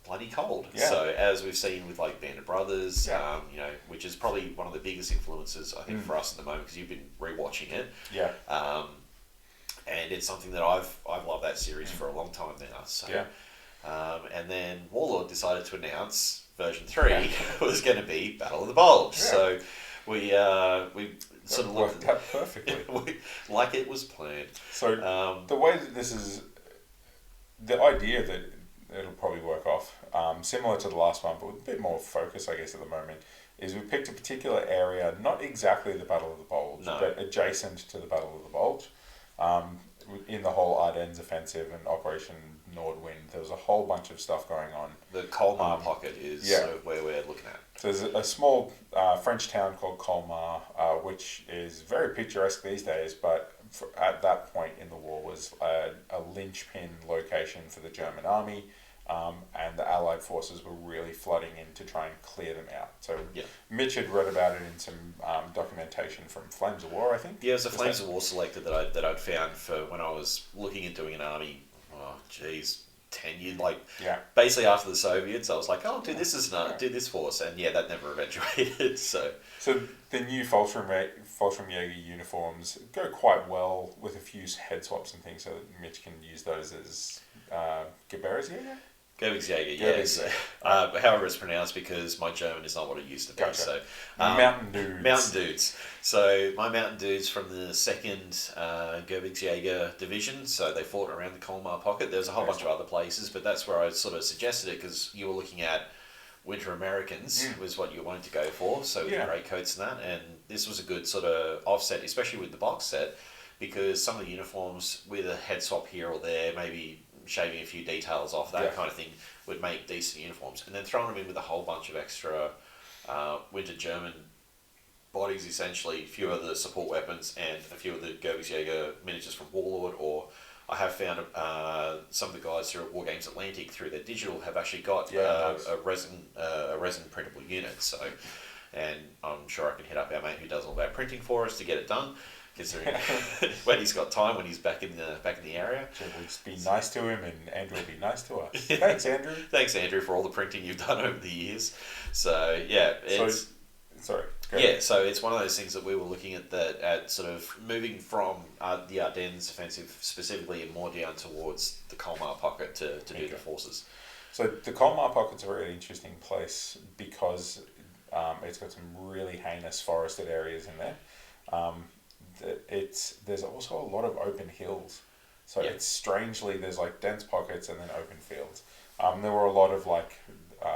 bloody cold. Yeah. So as we've seen with like Band of Brothers, Yeah. which is probably one of the biggest influences I think for us at the moment because you've been rewatching it. Yeah. And it's something that I've loved that series for a long time now. So, Yeah. And then Warlord decided to announce version 3 was going to be Battle of the Bulge. Yeah. So we sort of worked out perfectly. like it was planned. So the way that this is, the idea that it'll probably work off, similar to the last one, but with a bit more focus, I guess, at the moment, is we picked a particular area, not exactly the Battle of the Bulge, but adjacent to the Battle of the Bulge. In the whole Ardennes offensive and Operation Nordwind, there was a whole bunch of stuff going on. The Colmar pocket is sort of where we're looking at. So there's a small French town called Colmar, which is very picturesque these days, but at that point in the war was a linchpin location for the German army, and the Allied forces were really flooding in to try and clear them out. So Mitch had read about it in some documentation from Flames of War, I think. Yeah, it was a Flames of War selected that I'd found for when I was looking at doing an army. 10 years, basically after the Soviets, I was like, "Oh, do this force," and that never eventuated. So the new Fallschirmjäger uniforms go quite well with a few head swaps and things, so that Mitch can use those as Geberesjäger? Gewichtsjäger, yes. However it's pronounced because my German is not what it used to be. Gotcha. So Mountain dudes. Mountain dudes. So my mountain dudes from the 2nd Gewichtsjäger division. So they fought around the Colmar pocket. There's a whole bunch of other places, but that's where I sort of suggested it because you were looking at Winter Americans was what you wanted to go for. So with the great coats and that, and this was a good sort of offset, especially with the box set, because some of the uniforms with a head swap here or there, maybe shaving a few details off, that kind of thing, would make decent uniforms. And then throwing them in with a whole bunch of extra winter German bodies, essentially, a few of the support weapons and a few of the Gewichtsjäger miniatures from Warlord, or I have found some of the guys through at War Games Atlantic through their digital have actually got a resin printable unit. So, and I'm sure I can hit up our mate who does all that printing for us to get it done. Considering when he's got time, when he's back in the area. So we'll just be nice to him, and Andrew will be nice to us. Thanks, Andrew. Thanks, Andrew, for all the printing you've done over the years. So it's so it's one of those things that we were looking at sort of moving from the Ardennes offensive specifically and more down towards the Colmar pocket to do the forces. So the Colmar pocket's a really interesting place because it's got some really heinous forested areas in there. There's also a lot of open hills, so it's strangely there's like dense pockets and then open fields. There were a lot of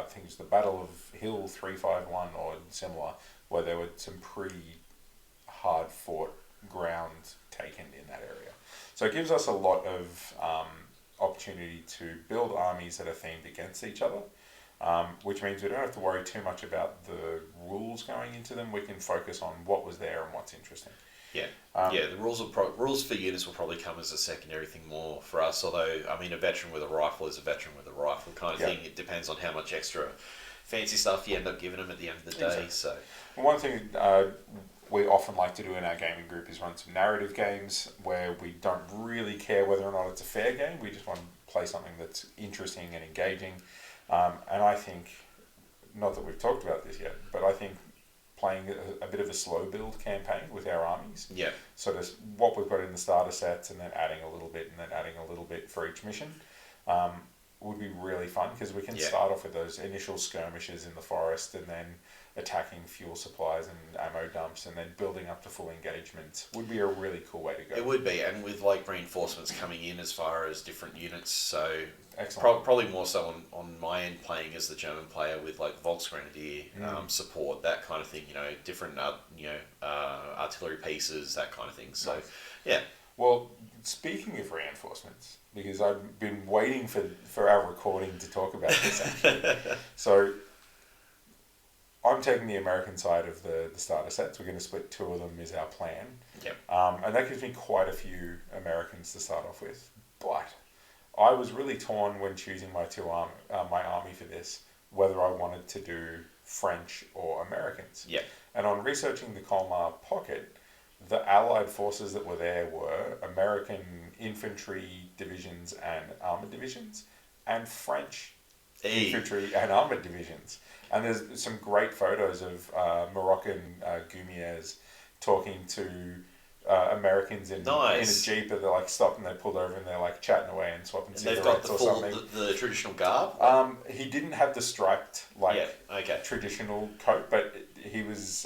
things, the Battle of Hill 351 or similar, where there were some pretty hard fought ground taken in that area. So it gives us a lot of opportunity to build armies that are themed against each other, which means we don't have to worry too much about the rules going into them. We can focus on what was there and what's interesting. The rules for units will probably come as a secondary thing more for us. Although, I mean, a veteran with a rifle is a veteran with a rifle kind of thing. It depends on how much extra fancy stuff you end up giving them at the end of the day. Exactly. So One thing we often like to do in our gaming group is run some narrative games where we don't really care whether or not it's a fair game. We just want to play something that's interesting and engaging. And I think, not that we've talked about this yet, but I think playing a bit of a slow build campaign with our armies. yeah, So just what we've got in the starter sets and then adding a little bit and then adding a little bit for each mission would be really fun because we can start off with those initial skirmishes in the forest and then attacking fuel supplies and ammo dumps and then building up to full engagement would be a really cool way to go. it would be, and with like reinforcements coming in as far as different units, so Excellent. probably more so on my end playing as the German player with like Volksgrenadier support, that kind of thing, different artillery pieces, that kind of thing. So yeah. Well, speaking of reinforcements, because I've been waiting for our recording to talk about this actually. So I'm taking the American side of the starter sets. We're going to split 2 of them is our plan. Yep. And that gives me quite a few Americans to start off with. But I was really torn when choosing my army for this, whether I wanted to do French or Americans. Yeah. And on researching the Colmar pocket, the Allied forces that were there were American infantry divisions and armoured divisions, and French infantry and armoured divisions. And there's some great photos of Moroccan Gumiers talking to Americans in a Jeep that they're like stopped and they pulled over and they're like chatting away and swapping cigarettes or something. The traditional garb? He didn't have the striped traditional coat, but he was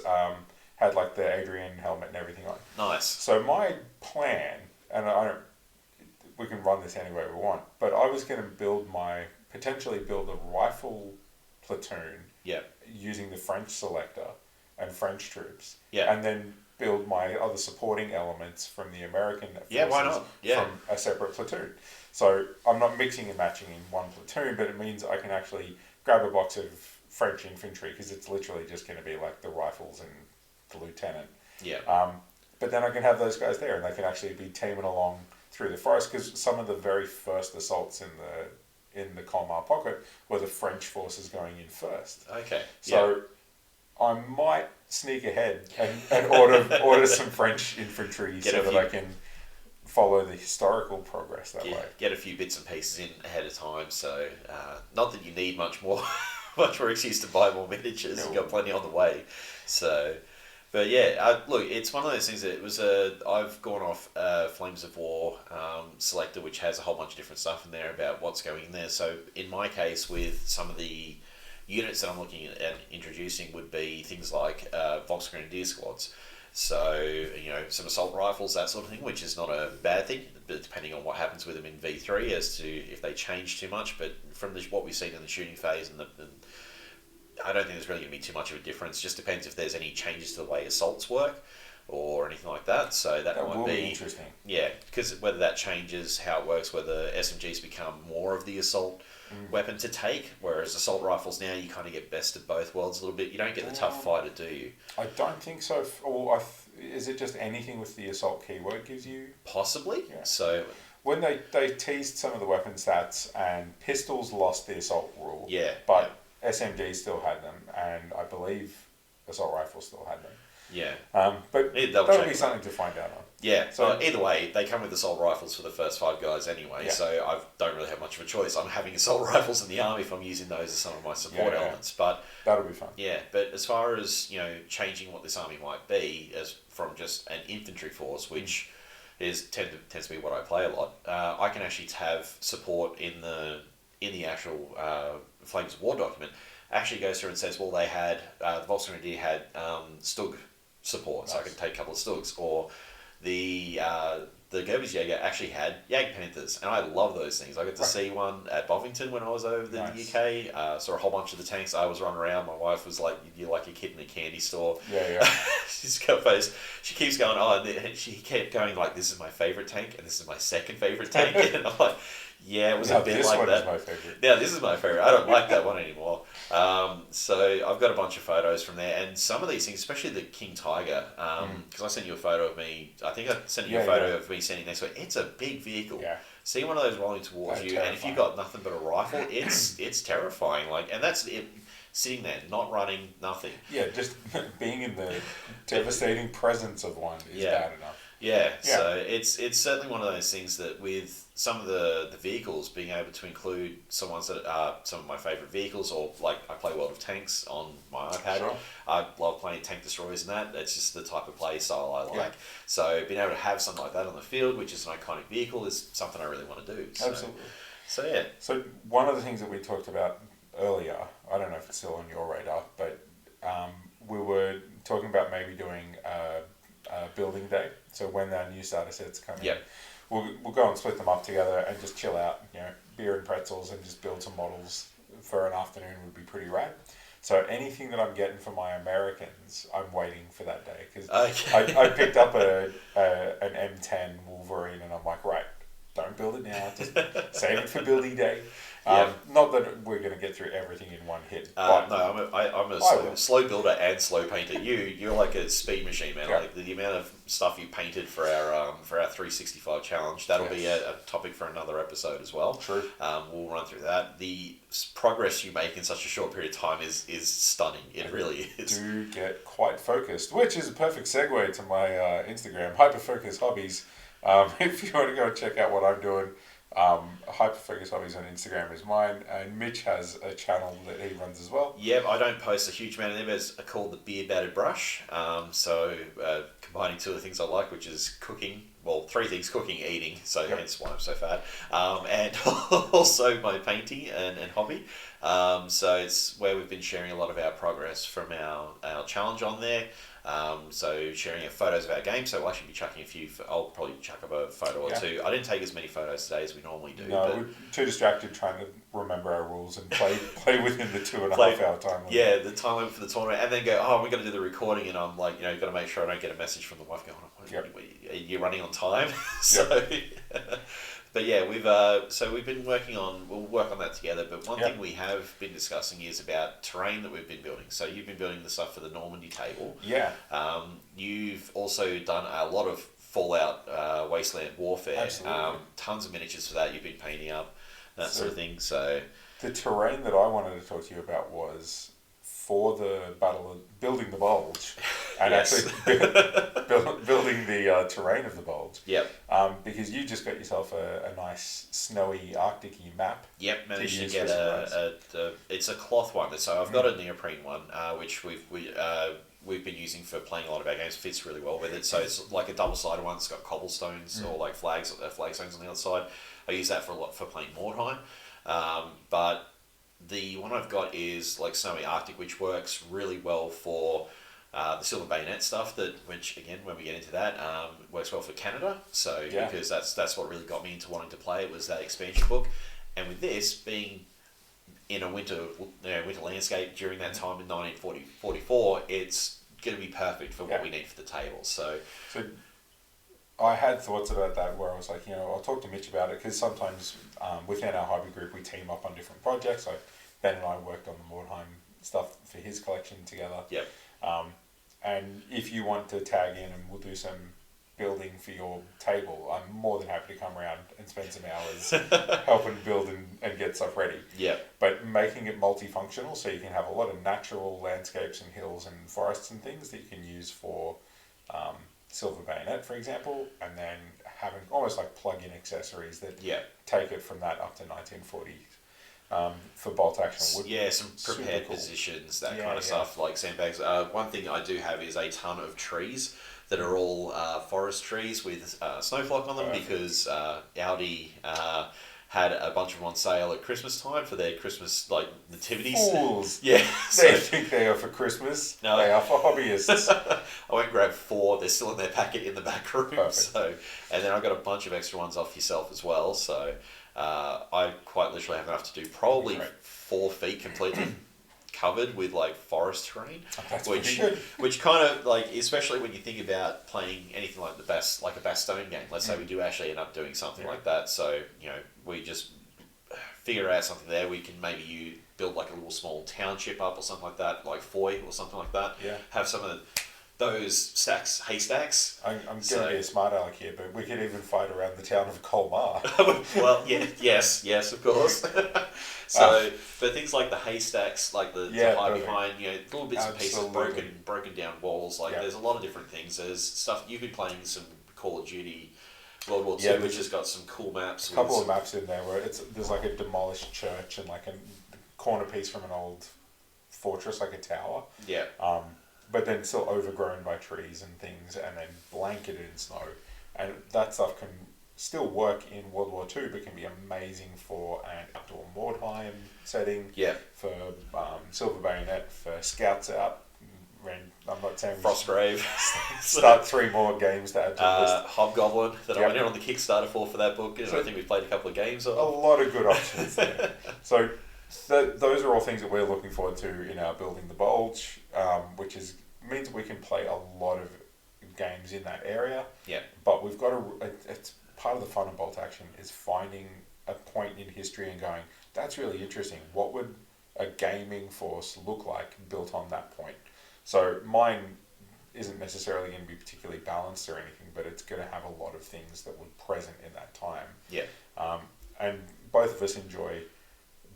had like the Adrian helmet and everything on. Nice. So my plan, and we can run this any way we want, but I was going to potentially build a rifle platoon using the French selector and French troops, and then build my other supporting elements from the American forces why not? From a separate platoon. So I'm not mixing and matching in one platoon, but it means I can actually grab a box of French infantry because it's literally just going to be like the rifles and the lieutenant. Yeah. But then I can have those guys there and they can actually be teaming along through the forest because some of the very first assaults in the Colmar pocket were the French forces going in first. Okay. So I might sneak ahead and order some French infantry I can follow the historical progress that way. Get a few bits and pieces in ahead of time. So not that you need much more excuse to buy more miniatures. You've got plenty on the way. So, but yeah, look, it's one of those things that it was I've gone off Flames of War selector, which has a whole bunch of different stuff in there about what's going in there. So in my case, with some of the units that I'm looking at introducing would be things like Volksgrenadier squads. So, some assault rifles, that sort of thing, which is not a bad thing, but depending on what happens with them in V3 as to if they change too much. But from what we've seen in the shooting phase, I don't think there's really going to be too much of a difference. Just depends if there's any changes to the way assaults work or anything like that. So that might be interesting. Yeah, because whether that changes how it works, whether SMGs become more of the assault weapon to take, whereas assault rifles now you kind of get best of both worlds a little bit. You don't get the tough fighter, do you? I don't think so. Is it just anything with the assault keyword gives you? Possibly. Yeah. So when they teased some of the weapon stats and pistols lost the assault rule. Yeah. But SMGs still had them, and I believe assault rifles still had them. Yeah. But that'll be something to find out on. Yeah, so either way, they come with assault rifles for the first 5 guys anyway, so I don't really have much of a choice. I'm having assault rifles in the army if I'm using those as some of my support elements. But that'll be fun. Yeah, but as far as, changing what this army might be as from just an infantry force, which tends to be what I play a lot, I can actually have support in the actual Flames of War document. Actually goes through and says, well, they had, the Volksgrenadier had Stug support, so I can take a couple of Stugs, or the Gerbesjäger actually had Jagdpanthers, and I love those things. I got to see one at Bovington when I was over the UK. Saw a whole bunch of the tanks. I was running around. My wife was like, "You're like a kid in a candy store." Yeah. She's got photos. She keeps going. And she kept going like, "This is my favorite tank, and this is my second favorite tank." And I'm like, "Yeah, it was a bit like that." This one is my favorite. Yeah, this is my favorite. I don't like that one anymore. So I've got a bunch of photos from there, and some of these things, especially the King Tiger, because I sent you a photo of me. I think I sent you a photo of me standing next to it. It's a big vehicle. Yeah. See one of those rolling towards you, and if you've got nothing but a rifle, it's terrifying. And that's it. sitting there, not running, nothing. Yeah, just being in the devastating presence of one is bad enough. Yeah, so it's certainly one of those things that with some of the vehicles, being able to include some ones that are some of my favourite vehicles, or like I play World of Tanks on my iPad. Sure. I love playing Tank Destroyers and that. That's just the type of play style I like. So being able to have something like that on the field, which is an iconic vehicle, is something I really want to do. So, Absolutely. So yeah. So one of the things that we talked about earlier, I don't know if it's still on your radar, but we were talking about maybe doing a building day. So when our new starter sets come in, we'll go and split them up together and just chill out, beer and pretzels, and just build some models for an afternoon would be pretty rad. So anything that I'm getting for my Americans, I'm waiting for that day, because I picked up an M10 Wolverine, and I'm like, right, don't build it now, just save it for building day. Not that we're going to get through everything in one hit. But no, I'm a slow builder and slow painter. You're like a speed machine, man. Like the amount of stuff you painted for our 365 challenge, that'll be a topic for another episode as well. True. We'll run through that. The progress you make in such a short period of time is stunning. It really is. Do get quite focused, which is a perfect segue to my Instagram, hyperfocushobbies. If you want to go and check out what I'm doing, hyperfocushobbies on Instagram is mine, and Mitch has a channel that he runs as well. Yep, I don't post a huge amount of them. It's called the beerbatteredbrush. So combining two of the things I like, which is cooking. Well, three things: cooking, eating. So hence why I'm so fat, and also my painting and hobby. So it's where we've been sharing a lot of our progress from our challenge on there. So sharing photos of our game. So we'll actually be chucking a few. I'll probably chuck up a photo or two. I didn't take as many photos today as we normally do. No, we're too distracted trying to remember our rules and play within the 2.5 hour time limit. Yeah, the time limit for the tournament, and then go, oh, we're going to do the recording, and I'm like, got to make sure I don't get a message from the wife going, are you running on time? But yeah, we've been working on. We'll work on that together. But one thing we have been discussing is about terrain that we've been building. So you've been building the stuff for the Normandy table. Yeah. You've also done a lot of Fallout Wasteland Warfare. Absolutely. Tons of miniatures for that. You've been painting up that sort of thing. So the terrain that I wanted to talk to you about was for the battle of building the bulge, and actually building the terrain of the bulge. Yep. Because you just got yourself a nice snowy Arctic-y map. Yep, managed to get it's a cloth one. So I've got a neoprene one, which we've been using for playing a lot of our games. Fits really well with it. So it's like a double-sided one. It's got cobblestones or like flagstones on the other side. I use that for playing Mordheim. But the one I've got is like Snowy Arctic, which works really well for the Silver Bayonet stuff. Which again, when we get into that, works well for Canada. So because that's what really got me into wanting to play it, was that expansion book. And with this being in a winter landscape during that time in 1944, it's going to be perfect for what we need for the table. So I had thoughts about that where I was like, I'll talk to Mitch about it, because sometimes within our hobby group we team up on different projects. Like Ben and I worked on the Mordheim stuff for his collection together. Yep. And if you want to tag in and we'll do some building for your table, I'm more than happy to come around and spend some hours helping build and get stuff ready. Yeah. But making it multifunctional, so you can have a lot of natural landscapes and hills and forests and things that you can use for Silver Bayonet, for example, and then having almost like plug-in accessories that take it from that up to 1940 for bolt action wood. Yeah, some prepared positions, that kind of stuff, like sandbags. One thing I do have is a ton of trees that are all forest trees with snowflock on them. Perfect. Because Audi had a bunch of them on sale at Christmas time for their Christmas nativities. Fools! Yeah, they think they are for Christmas. No, they are for hobbyists. I went and grabbed 4. They're still in their packet in the back room. Perfect. So, and then I got a bunch of extra ones off yourself as well. So I quite literally have enough to do probably 4 feet completely covered with forest terrain. That's pretty good. Which kind of especially when you think about playing anything like a Bastogne game. Let's say we do actually end up doing something like that. So we just figure out something there. We can build a little small township up or something like that, like Foy or something like that. Yeah. Have some of those stacks, haystacks. I'm going to be a smart aleck here, but we could even fight around the town of Colmar. Well, yeah, yes, of course. So, but things like the haystacks, like the hide behind, little bits and pieces, broken down walls. Like there's a lot of different things. There's stuff you've been playing some Call of Duty, World War II, which has got some cool maps. A couple of maps in there where there's like a demolished church and like a corner piece from an old fortress, like a tower. Yeah. But then still overgrown by trees and things, and then blanketed in snow. And that stuff can still work in World War II, but can be amazing for an outdoor Mordheim setting. Yeah. For Silver Bayonet, for Scouts Out. I'm not saying Frostgrave. Start 3 more games to add to the list. Hobgoblin that I went in on the Kickstarter for that book. So I think we've played a couple of games. A lot of good options there. So those are all things that we're looking forward to in our Building the Bulge, which means we can play a lot of games in that area. Yeah. But we've got it's part of the fun of bolt action is finding a point in history and going, that's really interesting. What would a gaming force look like built on that point? So mine isn't necessarily going to be particularly balanced or anything, but it's going to have a lot of things that were present in that time. Yeah. And both of us enjoy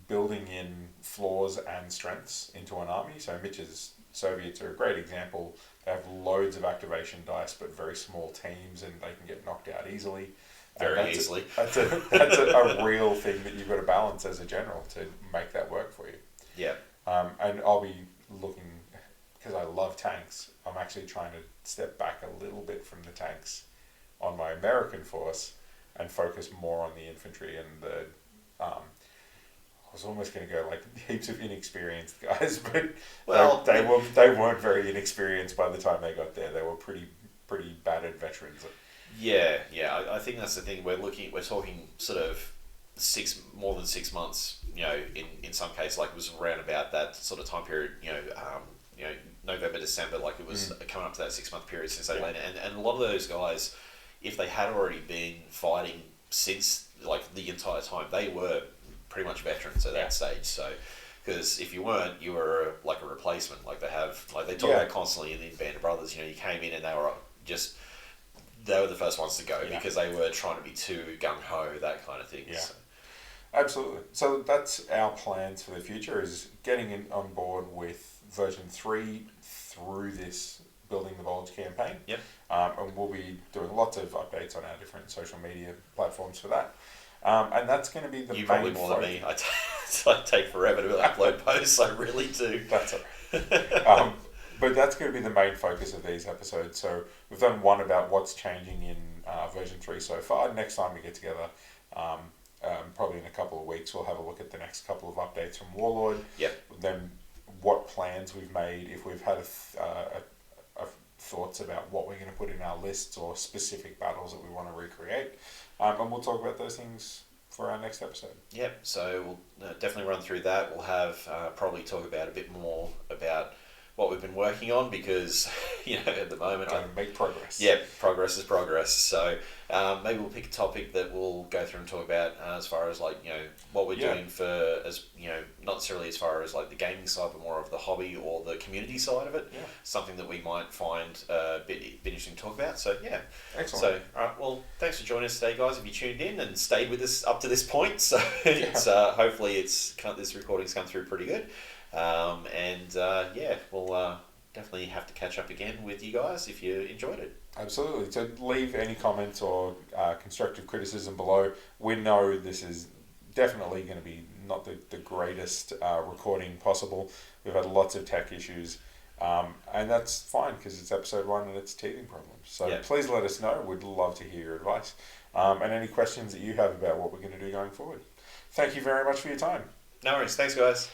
building in flaws and strengths into an army. So Mitch's Soviets are a great example. They have loads of activation dice, but very small teams, and they can get knocked out easily. Very easily. That's a real thing that you've got to balance as a general to make that work for you. Yeah. And I'll be looking, because I love tanks, I'm actually trying to step back a little bit from the tanks on my American force and focus more on the infantry and the... I was almost going to go like heaps of inexperienced guys, but they weren't very inexperienced by the time they got there. They were pretty battered veterans. Yeah. I think that's the thing. We're talking sort of more than 6 months. In some cases, like it was around about that sort of time period. November, December, like it was coming up to that 6 month period since they landed, and a lot of those guys, if they had already been fighting since like the entire time, they were pretty much veterans at that stage. So, because if you weren't, you were like a replacement. Like they talk about constantly in the Band of Brothers. You came in and they were the first ones to go because they were trying to be too gung ho, that kind of thing. Yeah, so. Absolutely. So that's our plans for the future: is getting on board with version 3 through this Building the Bulge campaign. Yep. And we'll be doing lots of updates on our different social media platforms for that. And that's going to be the main probably more than me. I take forever to upload posts. I really do. That's it. But that's going to be the main focus of these episodes. So we've done one about what's changing in version 3 so far. Next time we get together, probably in a couple of weeks, we'll have a look at the next couple of updates from Warlord. Yep. Then what plans we've made, if we've had thoughts about what we're going to put in our lists or specific battles that we want to recreate. And we'll talk about those things for our next episode. Yep, so we'll definitely run through that. We'll have probably talk about a bit more about what we've been working on because, at the moment... Trying to make progress. Yeah, progress is progress. So maybe we'll pick a topic that we'll go through and talk about as far as what we're doing for, not necessarily as far as the gaming side, but more of the hobby or the community side of it. Yeah. Something that we might find a bit interesting to talk about. So, yeah. Excellent. So, all right, well, thanks for joining us today, guys, if you tuned in and stayed with us up to this point. So, it's hopefully this recording's come through pretty good. We'll definitely have to catch up again with you guys if you enjoyed it. Absolutely. So leave any comments or constructive criticism below. We know this is definitely going to be not the greatest recording possible. We've had lots of tech issues, and that's fine because it's episode 1 and it's teething problems. So please let us know. We'd love to hear your advice and any questions that you have about what we're going to do going forward. Thank you very much for your time. No worries. Thanks, guys.